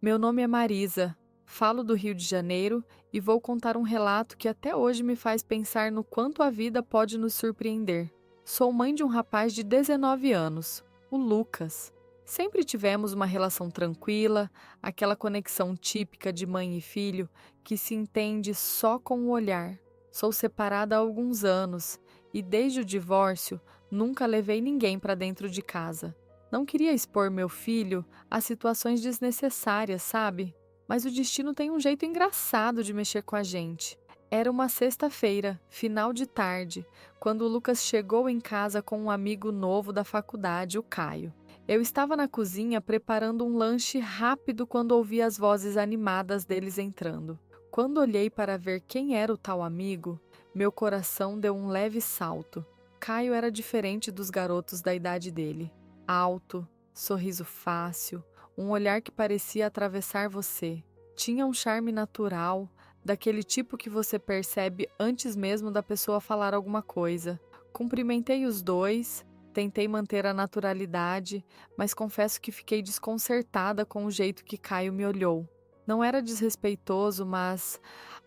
Meu nome é Marisa, falo do Rio de Janeiro e vou contar um relato que até hoje me faz pensar no quanto a vida pode nos surpreender. Sou mãe de um rapaz de 19 anos, o Lucas. Sempre tivemos uma relação tranquila, aquela conexão típica de mãe e filho que se entende só com o olhar. Sou separada há alguns anos e, desde o divórcio, nunca levei ninguém para dentro de casa. Não queria expor meu filho a situações desnecessárias, sabe? Mas o destino tem um jeito engraçado de mexer com a gente. Era uma sexta-feira, final de tarde, quando o Lucas chegou em casa com um amigo novo da faculdade, o Caio. Eu estava na cozinha preparando um lanche rápido quando ouvi as vozes animadas deles entrando. Quando olhei para ver quem era o tal amigo, meu coração deu um leve salto. Caio era diferente dos garotos da idade dele. Alto, sorriso fácil, um olhar que parecia atravessar você. Tinha um charme natural, daquele tipo que você percebe antes mesmo da pessoa falar alguma coisa. Cumprimentei os dois, tentei manter a naturalidade, mas confesso que fiquei desconcertada com o jeito que Caio me olhou. Não era desrespeitoso, mas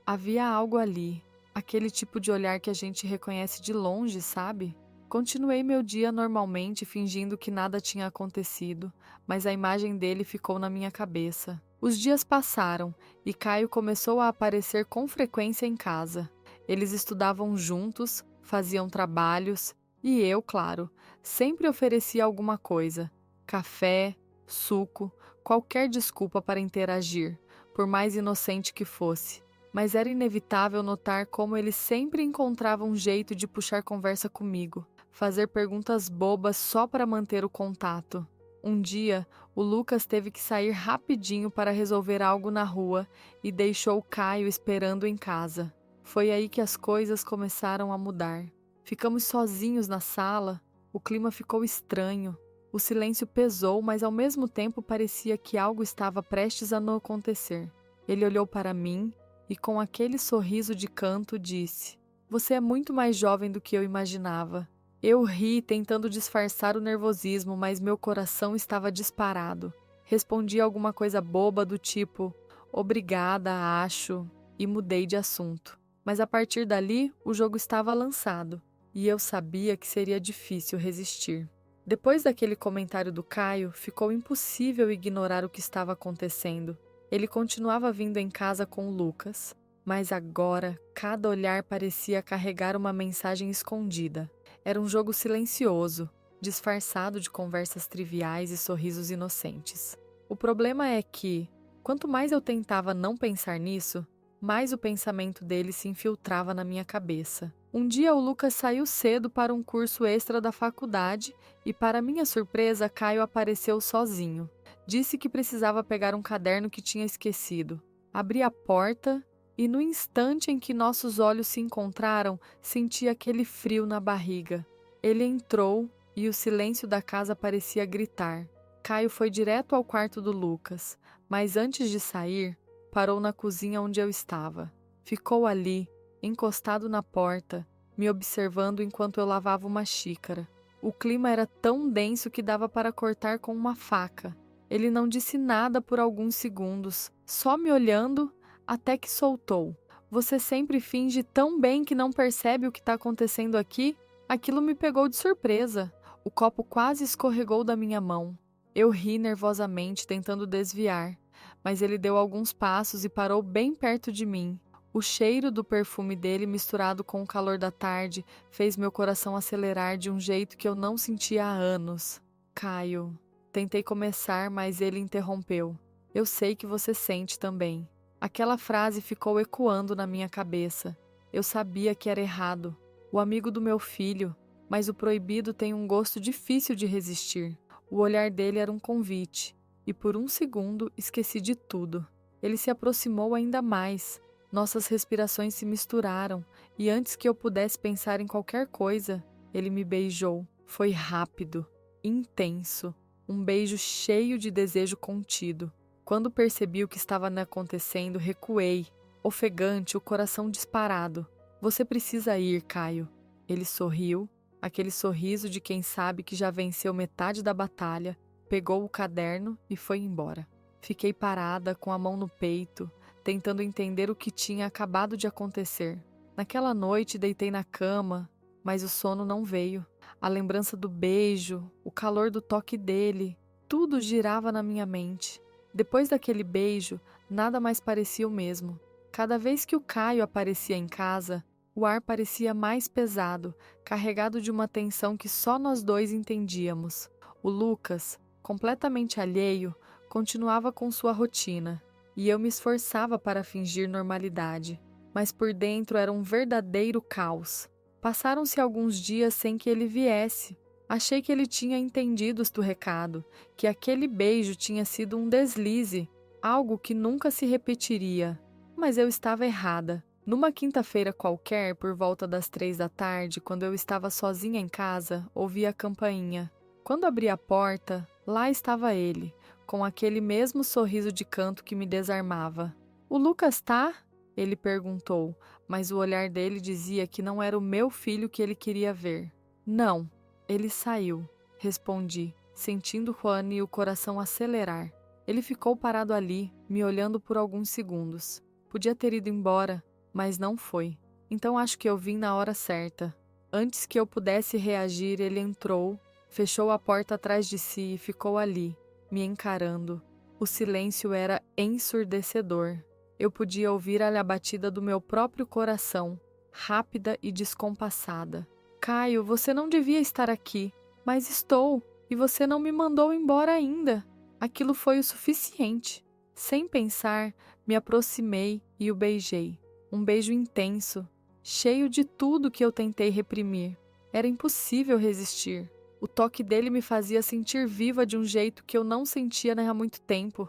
havia algo ali, aquele tipo de olhar que a gente reconhece de longe, sabe? Continuei meu dia normalmente, fingindo que nada tinha acontecido, mas a imagem dele ficou na minha cabeça. Os dias passaram e Caio começou a aparecer com frequência em casa. Eles estudavam juntos, faziam trabalhos e eu, claro, sempre oferecia alguma coisa: café, suco, qualquer desculpa para interagir, por mais inocente que fosse. Mas era inevitável notar como ele sempre encontrava um jeito de puxar conversa comigo, fazer perguntas bobas só para manter o contato. Um dia, o Lucas teve que sair rapidinho para resolver algo na rua e deixou o Caio esperando em casa. Foi aí que as coisas começaram a mudar. Ficamos sozinhos na sala, o clima ficou estranho. O silêncio pesou, mas ao mesmo tempo parecia que algo estava prestes a não acontecer. Ele olhou para mim e, com aquele sorriso de canto, disse: "Você é muito mais jovem do que eu imaginava." Eu ri, tentando disfarçar o nervosismo, mas meu coração estava disparado. Respondi alguma coisa boba do tipo: "Obrigada, acho", e mudei de assunto. Mas a partir dali, o jogo estava lançado, e eu sabia que seria difícil resistir. Depois daquele comentário do Caio, ficou impossível ignorar o que estava acontecendo. Ele continuava vindo em casa com o Lucas, mas agora cada olhar parecia carregar uma mensagem escondida. Era um jogo silencioso, disfarçado de conversas triviais e sorrisos inocentes. O problema é que, quanto mais eu tentava não pensar nisso, mais o pensamento dele se infiltrava na minha cabeça. Um dia o Lucas saiu cedo para um curso extra da faculdade e, para minha surpresa, Caio apareceu sozinho. Disse que precisava pegar um caderno que tinha esquecido. Abri a porta e, no instante em que nossos olhos se encontraram, senti aquele frio na barriga. Ele entrou e o silêncio da casa parecia gritar. Caio foi direto ao quarto do Lucas, mas antes de sair, parou na cozinha onde eu estava. Ficou ali, encostado na porta, me observando enquanto eu lavava uma xícara. O clima era tão denso que dava para cortar com uma faca. Ele não disse nada por alguns segundos, só me olhando até que soltou: "Você sempre finge tão bem que não percebe o que está acontecendo aqui?" Aquilo me pegou de surpresa. O copo quase escorregou da minha mão. Eu ri nervosamente, tentando desviar, mas ele deu alguns passos e parou bem perto de mim. O cheiro do perfume dele, misturado com o calor da tarde, fez meu coração acelerar de um jeito que eu não sentia há anos. "Caio", tentei começar, mas ele interrompeu: "Eu sei que você sente também." Aquela frase ficou ecoando na minha cabeça. Eu sabia que era errado. O amigo do meu filho, mas o proibido tem um gosto difícil de resistir. O olhar dele era um convite, e por um segundo esqueci de tudo. Ele se aproximou ainda mais. Nossas respirações se misturaram, e antes que eu pudesse pensar em qualquer coisa, ele me beijou. Foi rápido, intenso, um beijo cheio de desejo contido. Quando percebi o que estava acontecendo, recuei, ofegante, o coração disparado. "Você precisa ir, Caio." Ele sorriu, aquele sorriso de quem sabe que já venceu metade da batalha, pegou o caderno e foi embora. Fiquei parada, com a mão no peito, tentando entender o que tinha acabado de acontecer. Naquela noite deitei na cama, mas o sono não veio. A lembrança do beijo, o calor do toque dele, tudo girava na minha mente. Depois daquele beijo, nada mais parecia o mesmo. Cada vez que o Caio aparecia em casa, o ar parecia mais pesado, carregado de uma tensão que só nós dois entendíamos. O Lucas, completamente alheio, continuava com sua rotina, e eu me esforçava para fingir normalidade, mas por dentro era um verdadeiro caos. Passaram-se alguns dias sem que ele viesse. Achei que ele tinha entendido do recado, que aquele beijo tinha sido um deslize, algo que nunca se repetiria. Mas eu estava errada. Numa quinta-feira qualquer, por volta das 3 da tarde, quando eu estava sozinha em casa, ouvi a campainha. Quando abri a porta, lá estava ele, com aquele mesmo sorriso de canto que me desarmava. "O Lucas tá?" ele perguntou, mas o olhar dele dizia que não era o meu filho que ele queria ver. "Não, ele saiu", respondi, sentindo Juan e o coração acelerar. Ele ficou parado ali, me olhando por alguns segundos. Podia ter ido embora, mas não foi. Então acho que eu vim na hora certa. Antes que eu pudesse reagir, ele entrou, fechou a porta atrás de si e ficou ali, me encarando. O silêncio era ensurdecedor. Eu podia ouvir a batida do meu próprio coração, rápida e descompassada. "Caio, você não devia estar aqui, mas estou, e você não me mandou embora ainda." Aquilo foi o suficiente. Sem pensar, me aproximei e o beijei. Um beijo intenso, cheio de tudo que eu tentei reprimir. Era impossível resistir. O toque dele me fazia sentir viva de um jeito que eu não sentia há muito tempo.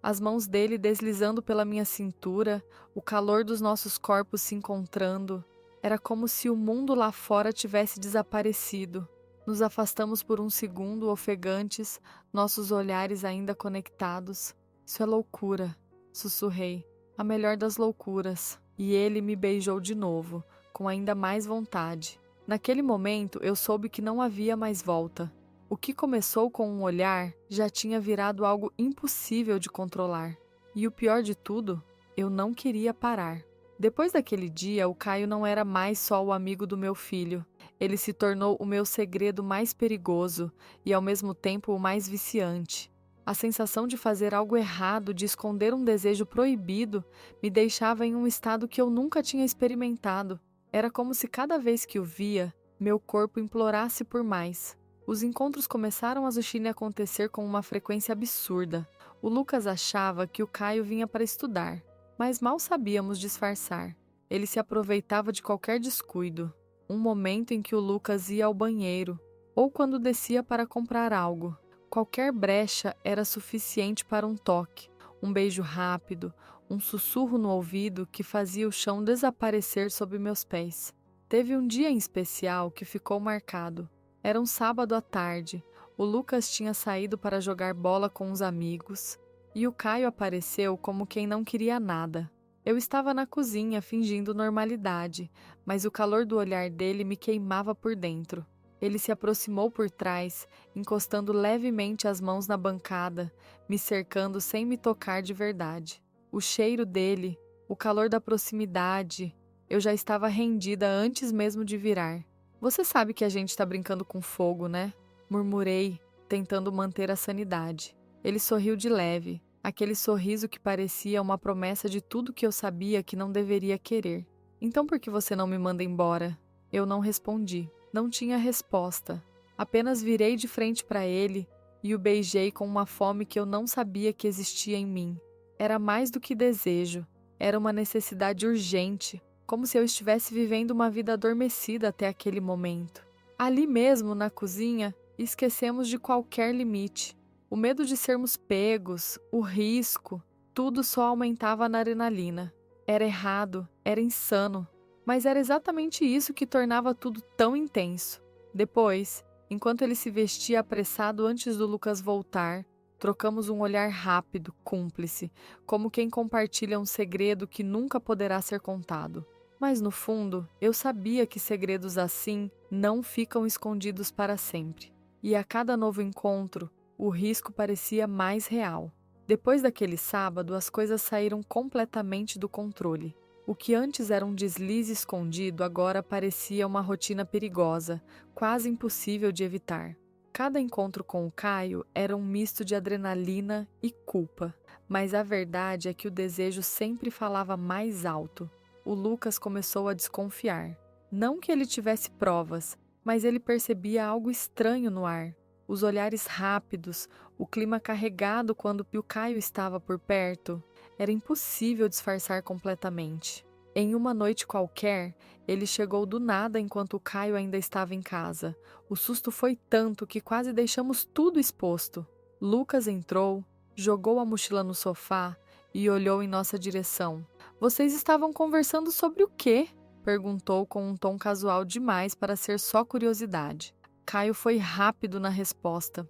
As mãos dele deslizando pela minha cintura, o calor dos nossos corpos se encontrando. Era como se o mundo lá fora tivesse desaparecido. Nos afastamos por um segundo, ofegantes, nossos olhares ainda conectados. "Isso é loucura", sussurrei. "A melhor das loucuras." E ele me beijou de novo, com ainda mais vontade. Naquele momento, eu soube que não havia mais volta. O que começou com um olhar já tinha virado algo impossível de controlar. E o pior de tudo, eu não queria parar. Depois daquele dia, o Caio não era mais só o amigo do meu filho. Ele se tornou o meu segredo mais perigoso e, ao mesmo tempo, o mais viciante. A sensação de fazer algo errado, de esconder um desejo proibido, me deixava em um estado que eu nunca tinha experimentado. Era como se cada vez que o via, meu corpo implorasse por mais. Os encontros começaram a acontecer com uma frequência absurda. O Lucas achava que o Caio vinha para estudar, mas mal sabíamos disfarçar. Ele se aproveitava de qualquer descuido. Um momento em que o Lucas ia ao banheiro, ou quando descia para comprar algo. Qualquer brecha era suficiente para um toque, um beijo rápido, um sussurro no ouvido que fazia o chão desaparecer sob meus pés. Teve um dia em especial que ficou marcado. Era um sábado à tarde. O Lucas tinha saído para jogar bola com os amigos e o Caio apareceu como quem não queria nada. Eu estava na cozinha fingindo normalidade, mas o calor do olhar dele me queimava por dentro. Ele se aproximou por trás, encostando levemente as mãos na bancada, me cercando sem me tocar de verdade. O cheiro dele, o calor da proximidade, eu já estava rendida antes mesmo de virar. "Você sabe que a gente está brincando com fogo, né?" Murmurei, tentando manter a sanidade. Ele sorriu de leve, aquele sorriso que parecia uma promessa de tudo que eu sabia que não deveria querer. "Então por que você não me manda embora?" Eu não respondi. Não tinha resposta. Apenas virei de frente para ele e o beijei com uma fome que eu não sabia que existia em mim. Era mais do que desejo. Era uma necessidade urgente, como se eu estivesse vivendo uma vida adormecida até aquele momento. Ali mesmo, na cozinha, esquecemos de qualquer limite. O medo de sermos pegos, o risco, tudo só aumentava na adrenalina. Era errado, era insano. Mas era exatamente isso que tornava tudo tão intenso. Depois, enquanto ele se vestia apressado antes do Lucas voltar, trocamos um olhar rápido, cúmplice, como quem compartilha um segredo que nunca poderá ser contado. Mas no fundo, eu sabia que segredos assim não ficam escondidos para sempre. E a cada novo encontro, o risco parecia mais real. Depois daquele sábado, as coisas saíram completamente do controle. O que antes era um deslize escondido agora parecia uma rotina perigosa, quase impossível de evitar. Cada encontro com o Caio era um misto de adrenalina e culpa, mas a verdade é que o desejo sempre falava mais alto. O Lucas começou a desconfiar. Não que ele tivesse provas, mas ele percebia algo estranho no ar. Os olhares rápidos, o clima carregado quando o Caio estava por perto. Era impossível disfarçar completamente. Em uma noite qualquer, ele chegou do nada enquanto o Caio ainda estava em casa. O susto foi tanto que quase deixamos tudo exposto. Lucas entrou, jogou a mochila no sofá e olhou em nossa direção. "Vocês estavam conversando sobre o quê?" perguntou com um tom casual demais para ser só curiosidade. Caio foi rápido na resposta.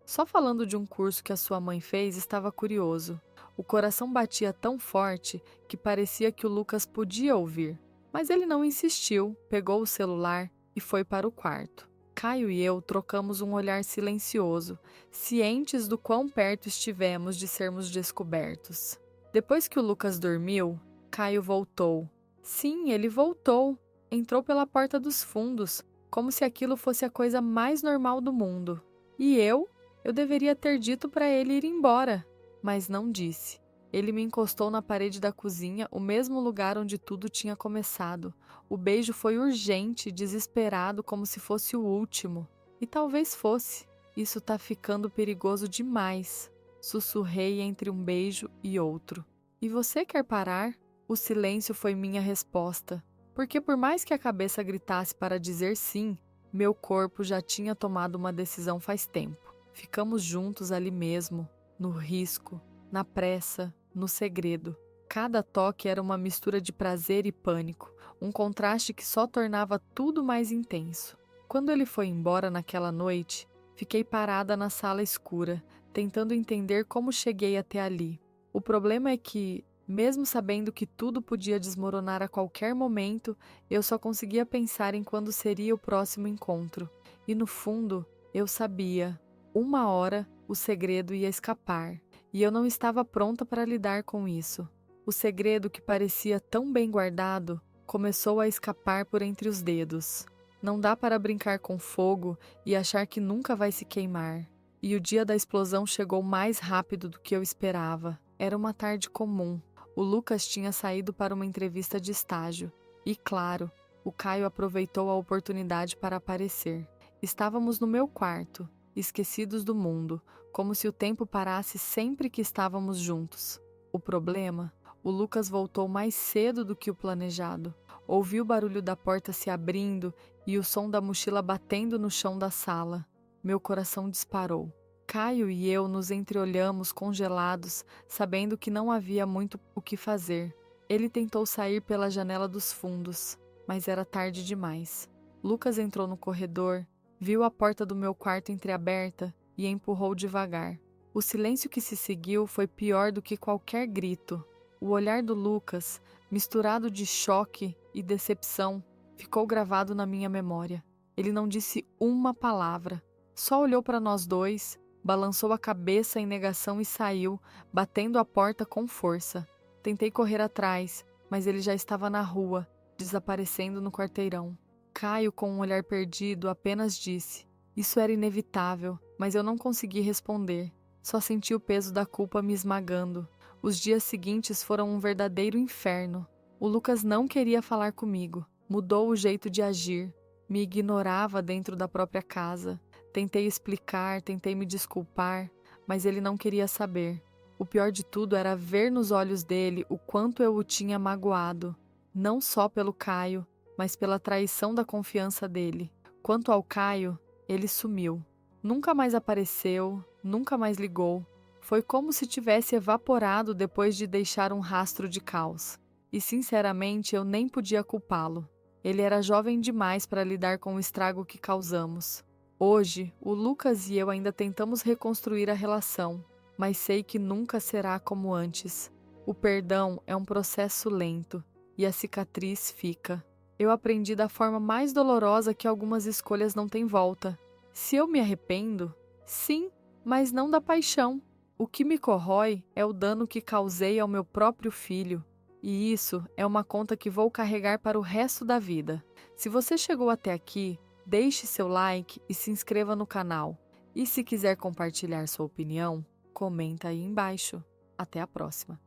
Só falando de um curso que a sua mãe fez, estava curioso. O coração batia tão forte que parecia que o Lucas podia ouvir. Mas ele não insistiu, pegou o celular e foi para o quarto. Caio e eu trocamos um olhar silencioso, cientes do quão perto estivemos de sermos descobertos. Depois que o Lucas dormiu, Caio voltou. Sim, ele voltou. Entrou pela porta dos fundos, como se aquilo fosse a coisa mais normal do mundo. E eu deveria ter dito para ele ir embora, mas não disse. Ele me encostou na parede da cozinha, o mesmo lugar onde tudo tinha começado. O beijo foi urgente, desesperado, como se fosse o último. E talvez fosse. Isso tá ficando perigoso demais. Sussurrei entre um beijo e outro. E você quer parar? O silêncio foi minha resposta. Porque por mais que a cabeça gritasse para dizer sim, meu corpo já tinha tomado uma decisão faz tempo. Ficamos juntos ali mesmo, no risco, na pressa, no segredo. Cada toque era uma mistura de prazer e pânico, um contraste que só tornava tudo mais intenso. Quando ele foi embora naquela noite, fiquei parada na sala escura, tentando entender como cheguei até ali. O problema é que, mesmo sabendo que tudo podia desmoronar a qualquer momento, eu só conseguia pensar em quando seria o próximo encontro. E no fundo, eu sabia. Uma hora, o segredo ia escapar, e eu não estava pronta para lidar com isso. O segredo que parecia tão bem guardado começou a escapar por entre os dedos. Não dá para brincar com fogo e achar que nunca vai se queimar. E o dia da explosão chegou mais rápido do que eu esperava. Era uma tarde comum. O Lucas tinha saído para uma entrevista de estágio. E, claro, o Caio aproveitou a oportunidade para aparecer. Estávamos no meu quarto, esquecidos do mundo, como se o tempo parasse sempre que estávamos juntos. O problema? O Lucas voltou mais cedo do que o planejado. Ouvi o barulho da porta se abrindo e o som da mochila batendo no chão da sala. Meu coração disparou. Caio e eu nos entreolhamos congelados, sabendo que não havia muito o que fazer. Ele tentou sair pela janela dos fundos, mas era tarde demais. Lucas entrou no corredor, viu a porta do meu quarto entreaberta e empurrou devagar. O silêncio que se seguiu foi pior do que qualquer grito. O olhar do Lucas, misturado de choque e decepção, ficou gravado na minha memória. Ele não disse uma palavra, só olhou para nós dois, balançou a cabeça em negação e saiu, batendo a porta com força. Tentei correr atrás, mas ele já estava na rua, desaparecendo no quarteirão. Caio, com um olhar perdido, apenas disse: "Isso era inevitável", mas eu não consegui responder. Só senti o peso da culpa me esmagando. Os dias seguintes foram um verdadeiro inferno. O Lucas não queria falar comigo. Mudou o jeito de agir. Me ignorava dentro da própria casa. Tentei explicar, tentei me desculpar, mas ele não queria saber. O pior de tudo era ver nos olhos dele o quanto eu o tinha magoado. Não só pelo Caio, mas pela traição da confiança dele. Quanto ao Caio, ele sumiu. Nunca mais apareceu, nunca mais ligou. Foi como se tivesse evaporado depois de deixar um rastro de caos. E sinceramente eu nem podia culpá-lo. Ele era jovem demais para lidar com o estrago que causamos. Hoje, o Lucas e eu ainda tentamos reconstruir a relação, mas sei que nunca será como antes. O perdão é um processo lento e a cicatriz fica. Eu aprendi da forma mais dolorosa que algumas escolhas não têm volta. Se eu me arrependo, sim, mas não da paixão. O que me corrói é o dano que causei ao meu próprio filho. E isso é uma conta que vou carregar para o resto da vida. Se você chegou até aqui, deixe seu like e se inscreva no canal. E se quiser compartilhar sua opinião, comenta aí embaixo. Até a próxima!